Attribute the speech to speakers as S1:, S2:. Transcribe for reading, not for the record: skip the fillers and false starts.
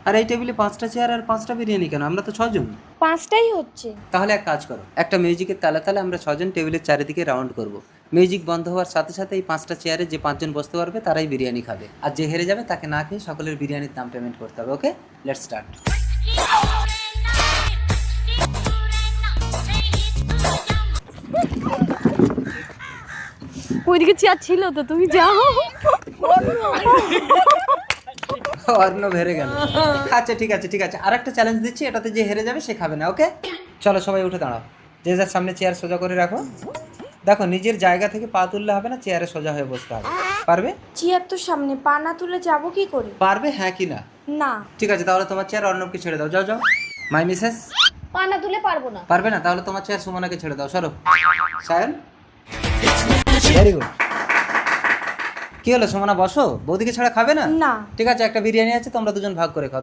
S1: আর এই টেবিলে 5টা চেয়ার আর 5টা বিরিয়ানি কেন? আমরা তো 6 জন।
S2: 5টাই হচ্ছে।
S1: তাহলে এক কাজ করো, একটা মিউজিকের তালে তালে আমরা 6 জন টেবিলের চারিদিকে রাউন্ড করব। মিউজিক বন্ধ হওয়ার সাথে সাথে এই 5টা চেয়ারে যে 5 জন বসতে পারবে তারাই বিরিয়ানি খাবে, আর যে হেরে যাবে তাকে না খেয়ে সকলের বিরিয়ানির দাম পেমেন্ট করতে হবে। ওকে, লেটস স্টার্ট।
S2: ওইদিকে চেয়ার ছিল তো, তুমি যাও।
S1: অর্ণব হেরে গেল। আচ্ছা ঠিক আছে ঠিক আছে, আর একটা চ্যালেঞ্জ দিচ্ছি, এটাতে যে হেরে যাবে সে খাবে না। ওকে, চলো সবাই উঠে দাঁড়াও, যে যার সামনে চেয়ার সোজা করে রাখো। দেখো, নিজের জায়গা থেকে পা তুললে হবে না, চেয়ারে সোজা হয়ে বসতে হবে। পারবে?
S2: চেয়ার তো সামনে, পা না তুলে যাবো কি করে?
S1: পারবে হ্যাঁ কি না?
S2: না।
S1: ঠিক আছে, তাহলে তোমার চেয়ার অর্ণবকে ছেড়ে দাও, যাও যাও। মাই মিসেস,
S2: পা না তুলে পারবো না।
S1: পারবে না? তাহলে তোমার চেয়ার সুমনাকে ছেড়ে দাও, সরো। Sayan, very good. কি হলো সুমনা, বসো। বৌদিকে ছাড়া খাবে না?
S2: না।
S1: ঠিক আছে, একটা বিরিয়ানি আছে, তোমরা দুজন ভাগ করে খাও।